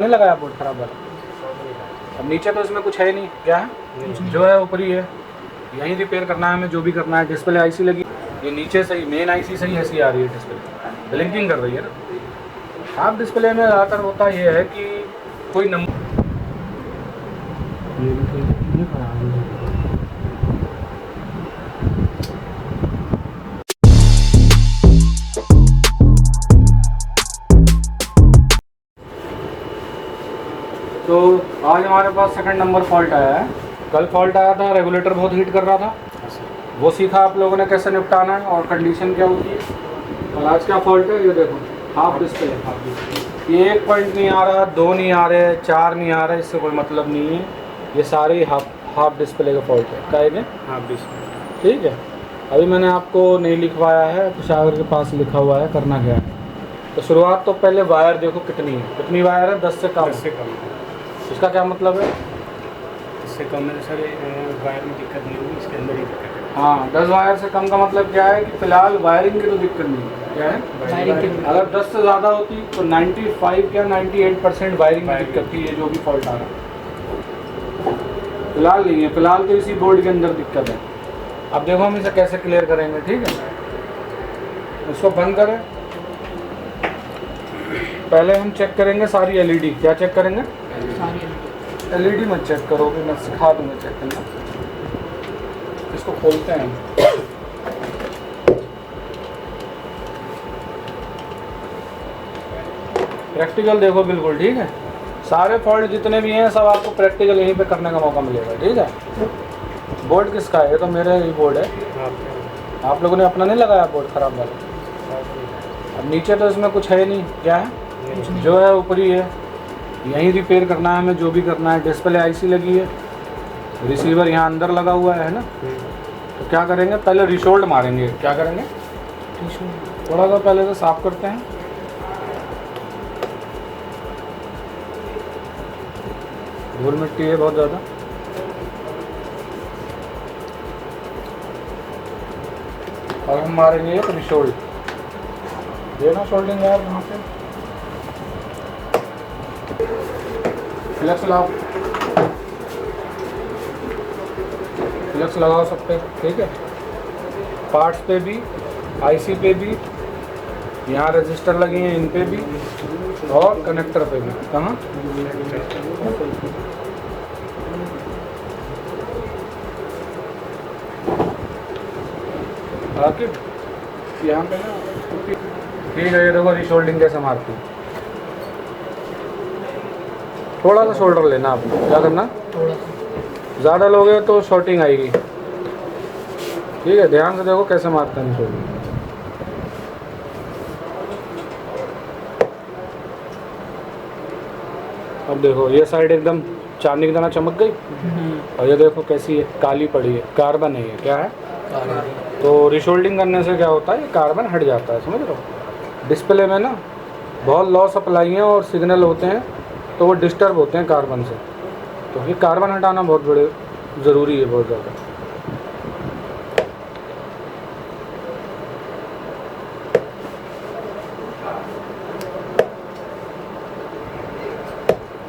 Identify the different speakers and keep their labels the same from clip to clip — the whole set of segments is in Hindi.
Speaker 1: नहीं लगाया बोर्ड खराब वाला। अब नीचे तो इसमें कुछ है नहीं, क्या है जो है ऊपरी है, यहीं रिपेयर करना है हमें, जो भी करना है। डिस्प्ले आईसी लगी, ये नीचे सही, मेन आईसी सही ऐसी आ रही है, डिस्प्ले ब्लिंकिंग कर रही है ना। हाफ डिस्प्ले में ज़्यादातर होता ये है कि कोई नंबर तो आज हमारे पास सेकंड नंबर फॉल्ट आया है। कल फॉल्ट आया था, रेगुलेटर बहुत हीट कर रहा था, वो सीखा आप लोगों ने कैसे निपटाना है और कंडीशन क्या होती है। और आज क्या फॉल्ट है, ये देखो हाफ डिस्प्ले। ये एक पॉइंट नहीं आ रहा, दो नहीं आ रहे, चार नहीं आ रहे, इससे कोई मतलब नहीं है। ये सारे हाफ डिस्प्ले का फॉल्ट है। क्या है हाफ डिस्प्ले, ठीक है। अभी मैंने आपको नहीं लिखवाया है, कुशागर के पास लिखा हुआ है करना क्या है। तो शुरुआत तो पहले वायर देखो कितनी है, कितनी वायर है, 10 से कम। इसका क्या मतलब है,
Speaker 2: इससे कम है सर, वायर में दिक्कत नहीं होगी, इसके अंदर ही दिक्कत है।
Speaker 1: हाँ 10 वायर से कम का मतलब क्या है कि फिलहाल वायरिंग की तो दिक्कत नहीं है। क्या है वायरिंग की, अगर 10 से ज़्यादा होती तो 95 या 98% वायरिंग की दिक्कत थी, ये जो भी फॉल्ट आ रहा है। फिलहाल नहीं है, फिलहाल तो इसी बोर्ड के अंदर दिक्कत है। अब देखो हम इसे कैसे क्लियर करेंगे, ठीक है। इसको बंद करें, पहले हम चेक करेंगे सारी एलईडी। क्या चेक करेंगे, एलईडी मत चेक करोगे, मैं सिखा दूंगा चेक करना। इसको खोलते हैं, प्रैक्टिकल देखो बिल्कुल, ठीक है। सारे फॉल्ट जितने भी हैं सब आपको प्रैक्टिकल यहीं पे करने का मौका मिलेगा, ठीक है। बोर्ड किसका है, ये तो मेरा ही बोर्ड है। आप लोगों ने अपना नहीं लगाया बोर्ड खराब वाला। अब नीचे तो इसमें कुछ है नहीं, क्या है जो है ऊपरी है, यहीं रिपेयर करना है हमें, जो भी करना है। डिस्प्ले आईसी लगी है, रिसीवर यहाँ अंदर लगा हुआ है ना। तो क्या करेंगे, पहले रिशोल्ड मारेंगे। क्या करेंगे, थोड़ा सा पहले से साफ करते हैं। धूल मिट्टी है बहुत ज़्यादा। और हम मारेंगे एक रिशोल्ड, ये ना शोल्डिंग यार वहाँ पे। फ्लेक्स लगाओ, फ्लेक्स लगाओ सब पे, ठीक है। पार्ट्स पे भी, आईसी पे भी, यहाँ रजिस्टर लगे हैं इन पे भी, और कनेक्टर पे भी। कहाँ, आखिर यहाँ पे ना, ठीक है। ये देखो रिशोल्डिंग कैसे मारती है। थोड़ा सा शोल्डर लेना आपको, क्या करना, थोड़ा सा। ज़्यादा लोगे तो शॉर्टिंग आएगी, ठीक है। ध्यान से देखो कैसे मारते हैं शोल्डर। अब देखो ये साइड एकदम चांदी की तरह चमक गई, और ये देखो कैसी है, काली पड़ी है, कार्बन है ये। क्या है, तो रिशोल्डिंग करने से क्या होता है, ये कार्बन हट जाता है, समझ लो। डिस्प्ले में ना बहुत लॉ सप्लाई है और सिग्नल होते हैं, तो वो डिस्टर्ब होते हैं कार्बन से। तो ये कार्बन हटाना बहुत बड़े ज़रूरी है, बहुत ज़्यादा।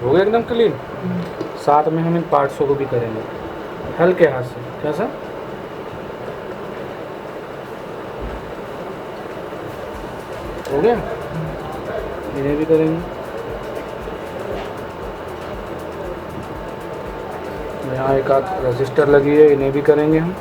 Speaker 1: हो गया एकदम क्लीन। साथ में हम इन पार्ट्सों को भी करेंगे हल्के हाथ से। कैसा, हो गया, इन्हें भी करेंगे। यहाँ एक आध रजिस्टर लगी है, इन्हें भी करेंगे हम।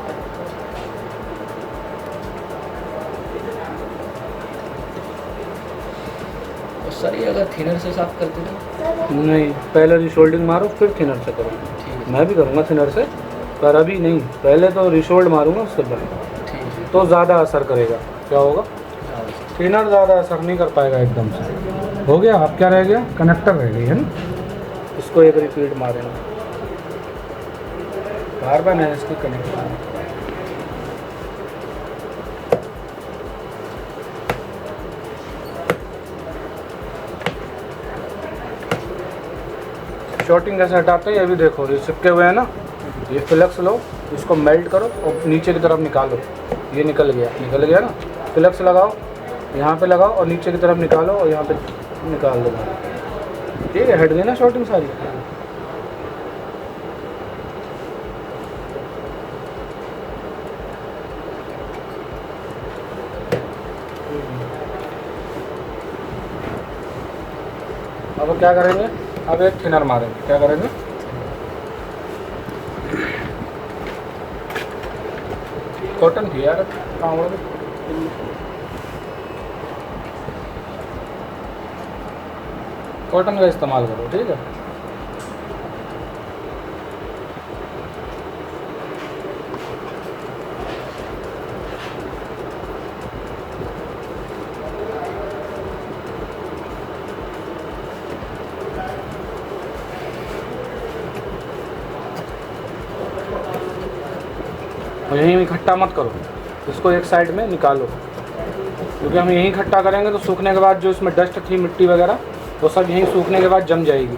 Speaker 3: तो सर ये अगर थिनर से साफ करते तो
Speaker 1: नहीं, पहले रिशोल्डिंग मारो फिर थिनर से करो। मैं भी करूँगा थिनर से, पर अभी नहीं, पहले तो रिशोल्ड मारूंगा उसके बाद, तो ज़्यादा असर करेगा। क्या होगा, थिनर ज़्यादा असर नहीं कर पाएगा एकदम से। हो गया। अब क्या रह गया, कनेक्टर रह गई है ना, इसको एक रिपीट मारेंगे। कार्बन है इसकी कनेक्टर। शॉर्टिंग कैसे हटाते हैं, ये भी देखो, ये चिपके हुए हैं ना। ये फ्लेक्स लो, इसको मेल्ट करो और नीचे की तरफ निकालो। ये निकल गया ना। फ्लेक्स लगाओ, यहाँ पे लगाओ और नीचे की तरफ निकालो, और यहाँ पे निकाल दो। ठीक है, हट गई ना शॉर्टिंग सारी। अब क्या करेंगे, अब एक थिनर मारेंगे। क्या करेंगे, कॉटन थी यार, कॉटन का इस्तेमाल करो, ठीक है। और यहीं इकट्ठा मत करो, इसको एक साइड में निकालो, क्योंकि हम यहीं इकट्ठा करेंगे तो सूखने के बाद जो इसमें डस्ट थी, मिट्टी वगैरह, वो सब यहीं सूखने के बाद जम जाएगी,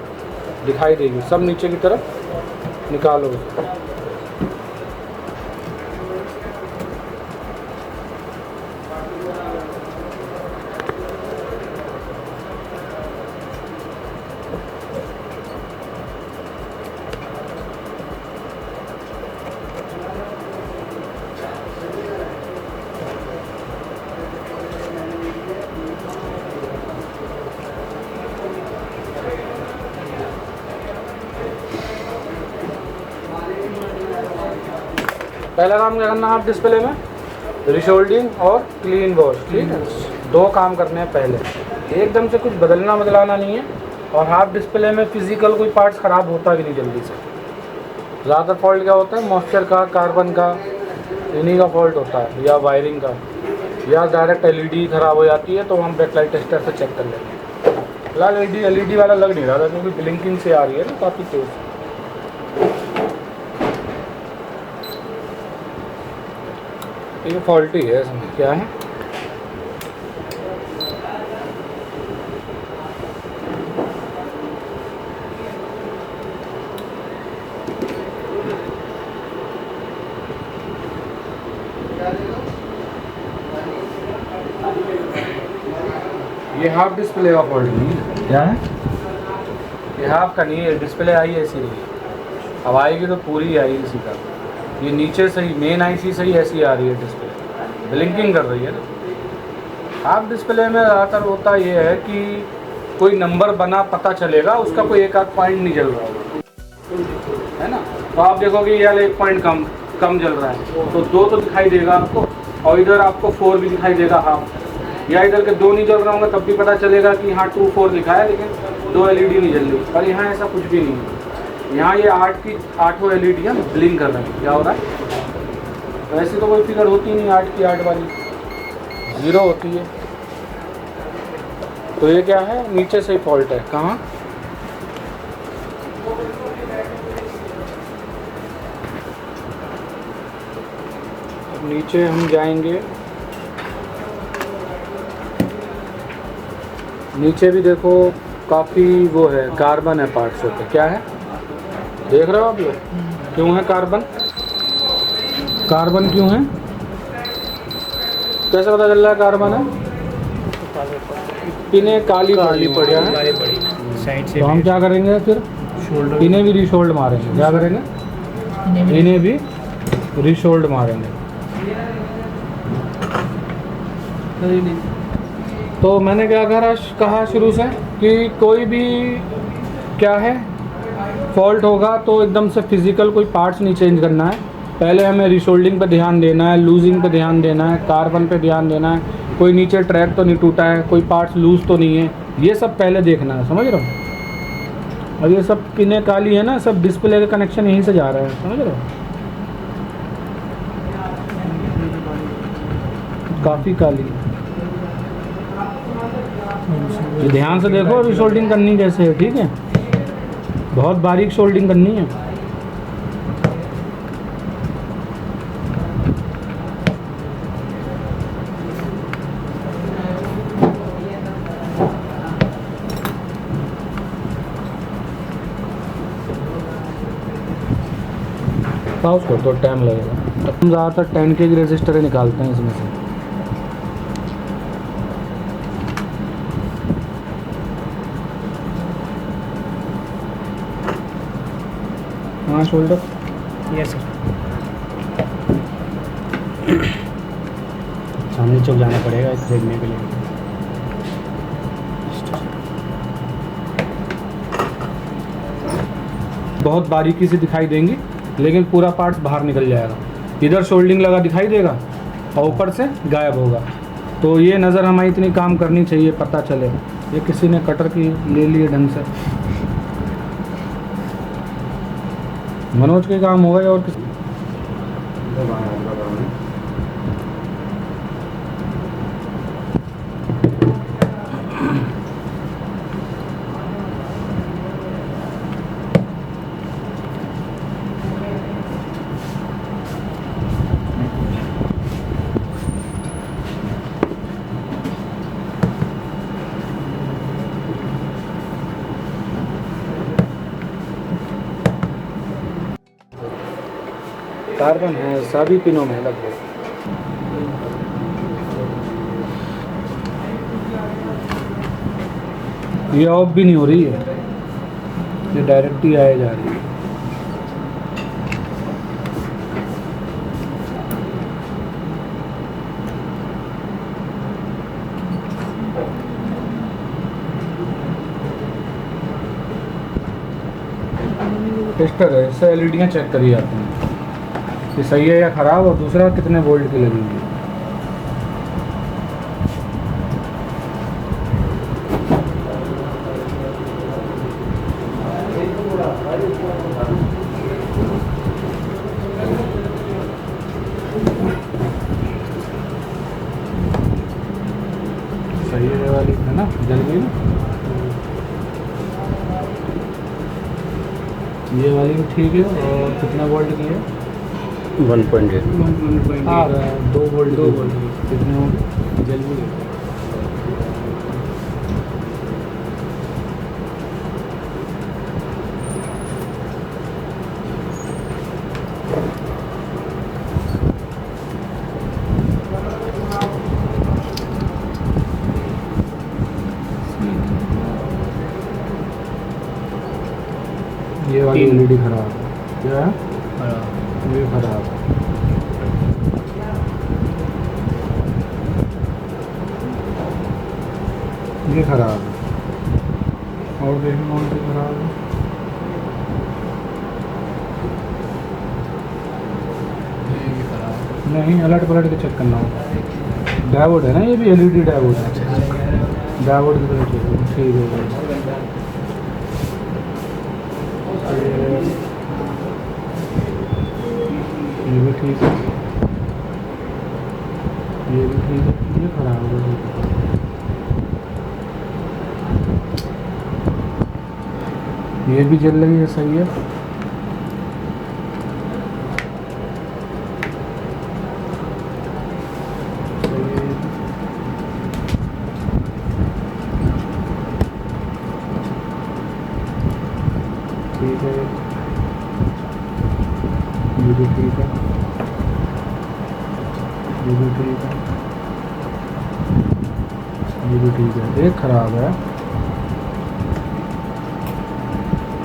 Speaker 1: दिखाई देगी, सब नीचे की तरफ निकालो। पहला काम क्या करना है आप डिस्प्ले में, रिशोल्डिंग और क्लीन वॉश, ठीक है। दो काम करने हैं पहले, एकदम से कुछ बदलाना नहीं है। और हाफ डिस्प्ले में फिजिकल कोई पार्ट्स ख़राब होता भी नहीं जल्दी से। ज़्यादा फॉल्ट क्या होता है, मॉइस्चर का, कार्बन का, इन्हीं का फॉल्ट होता है, या वायरिंग का, या डायरेक्ट एलईडी ख़राब हो जाती है, तो हम बैकलाइट टेस्टर से चेक कर लेंगे। फिलहाल एलईडी वाला लग नहीं रहा था, क्योंकि ब्लिंकिंग से आ रही है ना काफ़ी तेज़। ये फॉल्टी है इसमें, क्या है, ये हाफ डिस्प्ले का फॉल्ट नहीं है। क्या है, ये हाफ का नहीं है, डिस्प्ले आई ऐसी रही, अब आएगी तो पूरी आएगी इसी का। ये नीचे सही, मेन आईसी सही ऐसी आ रही है, डिस्प्ले ब्लिंकिंग कर रही है ना। हाफ डिस्प्ले में ज़्यादातर होता ये है कि कोई नंबर बना पता चलेगा, उसका कोई एक आध पॉइंट नहीं जल रहा होगा, है ना। तो आप देखोगे ये वाला एक पॉइंट कम जल रहा है, तो 2 तो दिखाई देगा आपको, और इधर आपको 4 भी दिखाई देगा हाफ, या इधर के 2 नहीं जल रहा होंगे तब भी पता चलेगा कि हाँ 2 4 लिखा है, लेकिन 2 एलईडी नहीं जल रही। पर यहाँ ऐसा कुछ भी नहीं है, यहाँ ये 8 एलईडी है ब्लिंक कर रहे हैं। क्या हो रहा है, वैसे तो कोई फिगर होती नहीं 8 की 8 वाली, 0 होती है। तो ये क्या है, नीचे से ही फॉल्ट है। कहाँ, नीचे हम जाएंगे, नीचे भी देखो काफ़ी वो है, कार्बन है पार्ट्स होते। क्या है, देख रहे हो आप लोग, क्यों है कार्बन, कार्बन क्यों है, कैसे पता चल रहा है कार्बन है, पिनें काली पड़ी है
Speaker 2: साइड से।
Speaker 1: तो हम क्या करेंगे फिर, इन्हें भी रिशोल्ड मारेंगे। क्या करेंगे, इन्हें भी रिशोल्ड मारेंगे। तो मैंने क्या कहा शुरू से कि कोई भी क्या है फॉल्ट होगा तो एकदम से फिजिकल कोई पार्ट्स नहीं चेंज करना है, पहले हमें रिशोल्डिंग पे ध्यान देना है, लूजिंग पे ध्यान देना है, कार्बन पे ध्यान देना है, कोई नीचे ट्रैक तो नहीं टूटा है, कोई पार्ट्स लूज तो नहीं है, ये सब पहले देखना है, समझ रहे हो। और ये सब पिनें काली है ना, सब डिस्प्ले का कनेक्शन यहीं से जा रहा है, समझ रहे हो, काफ़ी काली। ये ध्यान से देखो रिशोल्डिंग करनी कैसे है, ठीक है, बहुत बारीक शोल्डिंग करनी है। पाउस कर दो, टाइम लगेगा। हम ज़्यादातर 10K की रजिस्टर निकालते हैं इसमें से। हाँ शोल्डर।
Speaker 2: ये सर
Speaker 4: सामने चौक जाना पड़ेगा खरीदने के लिए।
Speaker 1: बहुत बारीकी से दिखाई देंगी लेकिन पूरा पार्ट्स बाहर निकल जाएगा। इधर शोल्डिंग लगा दिखाई देगा और ऊपर से गायब होगा। तो ये नज़र हमें इतनी काम करनी चाहिए, पता चले ये किसी ने कटर की ले लिए ढंग से। मनोज के काम होगा या और किसी। कार्बन है सभी पिनों में लगभग। ये ऑफ भी नहीं हो रही है, ये डायरेक्ट ही आए जा रही है। टेस्टर है, इससे एलईडियाँ चेक करी जाती हैं कि सही है या ख़राब, और दूसरा कितने वोल्ट की लगेंगी। सही है वाली है ना, जल गई ना। ये वाली भी ठीक है। और कितना वोल्ट की है?
Speaker 4: 1.8।
Speaker 1: हाँ 2 वोल्ट कितने होंगे?
Speaker 2: जल भी
Speaker 1: ये वाली एलईडी खराब है। क्या है? ये खराब है। ये खराब है। और देखिए कौन सी खराब है। नहीं, अलट पलट के चेक करना होगा। डायोड है ना, ये भी एलईडी डायोड है। डायोड की तरह चेक ठीक है। ये भी ठीक है, ये भी ठीक है। ये खराब है। ये भी जल रही है, सही है। ठीक है, ये भी ठीक है, ये भी ठीक है, ये भी ठीक है। एक खराब है,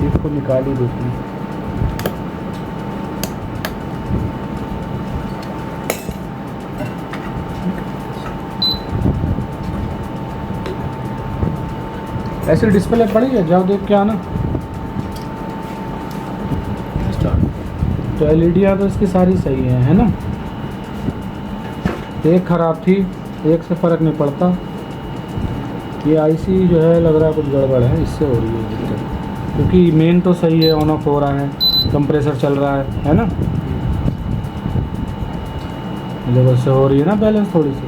Speaker 1: इसको निकाल ही देते हैं। ऐसे डिस्प्ले पड़ी है, जाओ देख के आना। तो एलईडियाँ तो इसकी सारी सही है ना। एक ख़राब थी, एक से फ़र्क नहीं पड़ता। ये आईसी जो है लग रहा है कुछ गड़बड़ है, इससे हो रही है दिक्कत। क्योंकि मेन तो सही है, ऑन ऑफ हो रहा है, कंप्रेसर चल रहा है ना। लेवल से हो रही है ना बैलेंस, थोड़ी सी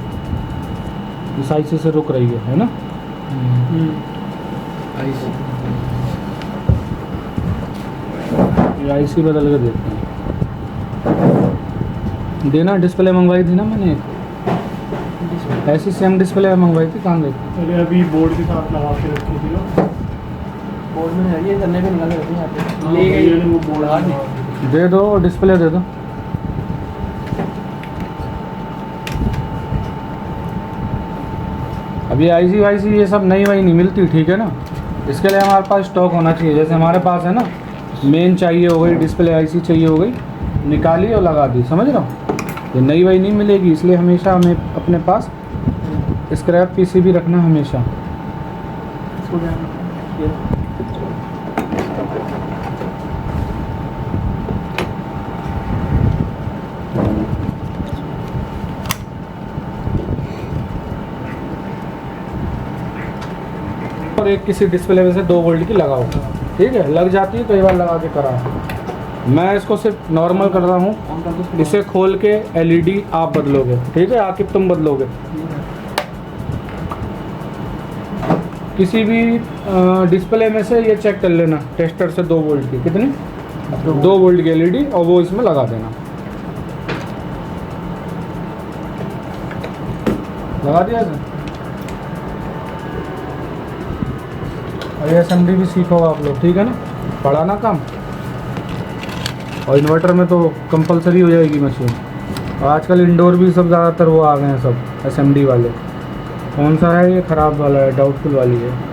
Speaker 1: इस आईसी से रुक रही है ना। ये आईसी बदल के देखते हैं। देना डिस्प्ले मंगवाई थी ना मैंने, ऐसी सेम डिस्प्ले मंगवाई थी। कहाँ गई?
Speaker 2: अरे अभी बोर्ड के साथ लगा के रखी थी ना।
Speaker 3: बोर्ड में है, ये करने पे निकाल के रखी
Speaker 2: हाँ,
Speaker 3: ले
Speaker 2: भैया
Speaker 3: गई।
Speaker 2: ने वो बोर्ड
Speaker 1: दे दो, डिस्प्ले दे दो। अभी आईसी वाईसी ये सब नई वही नहीं मिलती, ठीक है ना। इसके लिए हमारे पास स्टॉक होना चाहिए, जैसे हमारे पास है ना मेन चाहिए हो गई, डिस्प्ले आईसी चाहिए हो गई, निकाली और लगा दी, समझ रहे हो। ये नई वही नहीं मिलेगी, इसलिए हमेशा हमें अपने पास स्क्रैप पीसीबी रखना हमेशा। और एक किसी डिस्प्ले में से 2 वोल्ट की लगाओ, ठीक है, लग जाती है, कई बार लगा के करा। मैं इसको सिर्फ नॉर्मल कर रहा हूँ, इसे खोल के एलईडी आप बदलोगे, ठीक है, आकिब तुम बदलोगे। किसी भी डिस्प्ले में से ये चेक कर लेना टेस्टर से 2 वोल्ट की, कितनी 2 वोल्ट की एलईडी, और वो इसमें लगा देना। लगा दिया सर। और एसएमडी भी सीखोगे आप लोग, ठीक है ना, पढ़ा ना काम। और इन्वर्टर में तो कंपलसरी हो जाएगी मशीन। और आजकल इंडोर भी सब ज़्यादातर वो आ गए हैं सब एसएमडी वाले। कौन सा है ये, ख़राब वाला है, डाउटफुल वाली है।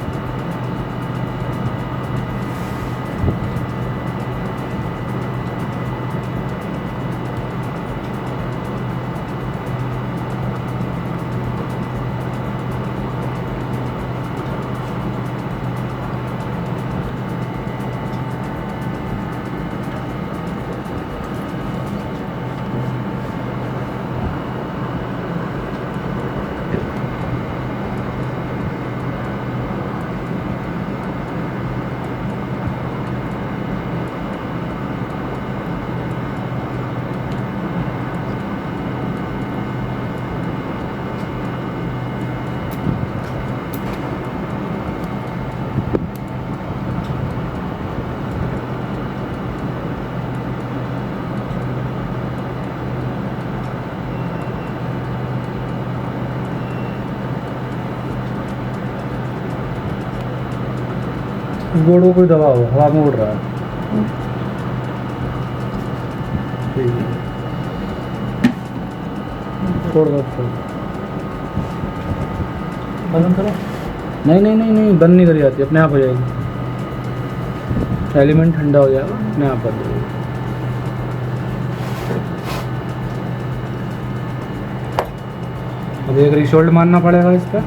Speaker 1: बोर्ड को कोई दबाओ, हवा में उड़ रहा है। ठीक है, छोड़ दो, बंद करो। नहीं नहीं नहीं नहीं, बंद नहीं करी जाती, अपने आप हो जाएगी। एलिमेंट ठंडा हो जाएगा, अपने आप बंद हो जाएगी। अब एक रिशोल्ड मारना पड़ेगा इस पर।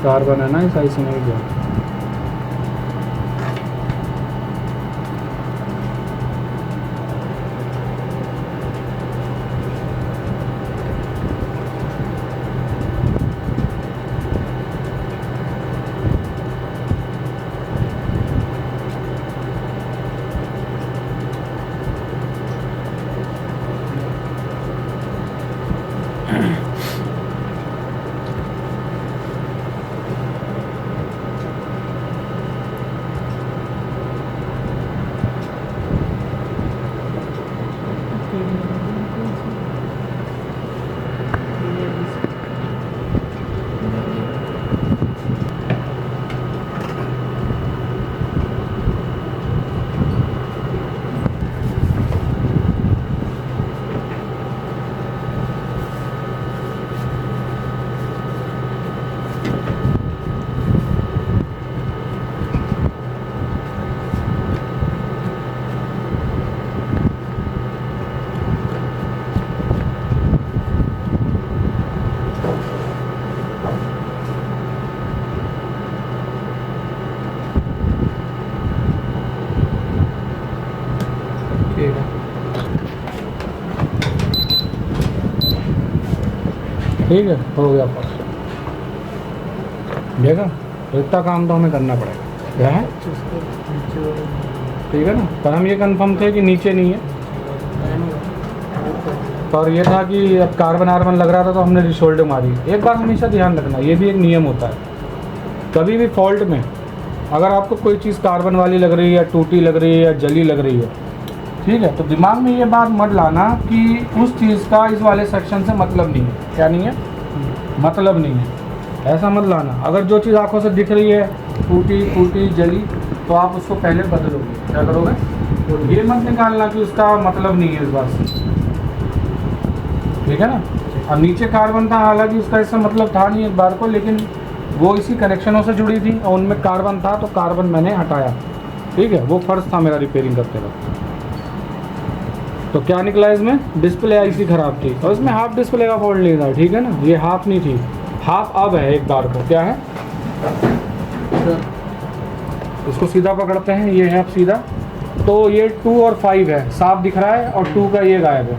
Speaker 1: कार्बन है ना इस आईसी में भी। ठीक है, हो गया पास। देखा, तो इतना काम तो हमें करना पड़ेगा, क्या है, ठीक है ना। पर हम ये कंफर्म थे कि नीचे नहीं है, और ये था कि अब कार्बन आर्बन लग रहा था तो हमने रिशोल्ड मारी। एक बार हमेशा ध्यान रखना, ये भी एक नियम होता है, कभी भी फॉल्ट में अगर आपको कोई चीज़ कार्बन वाली लग रही है, टूटी लग रही है या जली लग रही है, ठीक है, तो दिमाग में ये बात मत लाना कि उस चीज़ का इस वाले सेक्शन से मतलब नहीं है। क्या नहीं है, मतलब नहीं है, ऐसा मत लाना। अगर जो चीज़ आंखों से दिख रही है टूटी फूटी जली, तो आप उसको पहले बदलोगे। क्या करोगे, तो ये मत निकालना कि उसका मतलब नहीं है इस बात से, ठीक है ना। और नीचे कार्बन था, हालांकि उसका इससे मतलब था नहीं एक बार को, लेकिन वो इसी कनेक्शनों से जुड़ी थी और उनमें कार्बन था तो कार्बन मैंने हटाया। ठीक है, वो फर्ज था मेरा रिपेयरिंग करते वक्त। तो क्या निकला इसमें, डिस्प्ले आईसी ख़राब थी और इसमें हाफ डिस्प्ले का फॉल्ट नहीं था। ठीक है ना, ये हाफ नहीं थी, हाफ अब है एक बार को। क्या है, इसको सीधा पकड़ते हैं, ये है अब सीधा। तो ये 2 और 5 है, साफ दिख रहा है, और 2 का ये गायब है।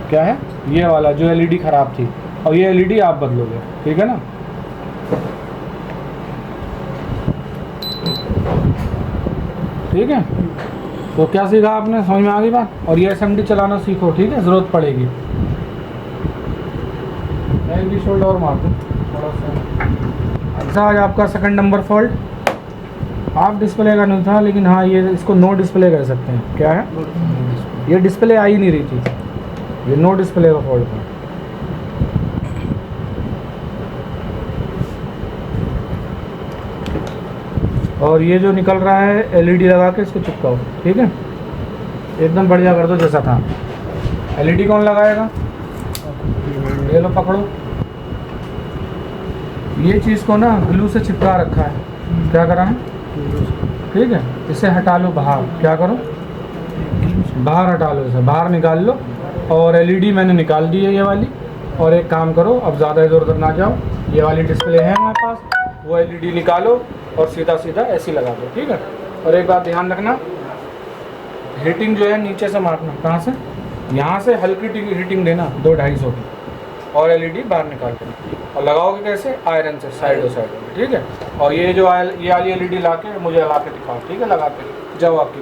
Speaker 1: क्या है, ये वाला जो एलईडी ख़राब थी, और ये एलईडी आप बदलोगे। ठीक है ना, ठीक है। तो क्या सीखा आपने, समझ में आ गई बात। और ये एसएमडी चलाना सीखो, ठीक है, ज़रूरत पड़ेगी। एक शोल्डर और मार दूँ थोड़ा सा। अच्छा, आज आपका second number fault half display का नहीं था, लेकिन हाँ ये इसको नो डिस्प्ले कह सकते हैं। क्या है, ये डिस्प्ले आ ही नहीं रही थी, ये नो डिस्प्ले का फॉल्ट था। और ये जो निकल रहा है एलईडी लगा के इसको चिपकाओ। ठीक है, एकदम बढ़िया कर दो जैसा था। एलईडी कौन लगाएगा, ये लो पकड़ो। ये चीज़ को ना ग्लू से चिपका रखा है, क्या करा है, ठीक है, इसे हटा लो बाहर। क्या करो, बाहर हटा लो, इसे बाहर निकाल लो। और एलईडी मैंने निकाल दी है ये वाली। और एक काम करो, अब ज़्यादा इधर उधर ना जाओ, ये वाली डिस्प्ले है हमारे पास, वो एलईडी निकालो और सीधा सीधा ऐसी लगा दो। ठीक है, और एक बात ध्यान रखना, हीटिंग जो है नीचे से मारना, कहाँ से, यहाँ से हल्की हीटिंग देना 200-250 की, और एलईडी बाहर निकाल देना। और लगाओगे कैसे, आयरन से साइड साइड में। ठीक है, और ये जो ये वाली एलईडी ला के मुझे ला के दिखाओ। ठीक है, लगा के जाओ आपकी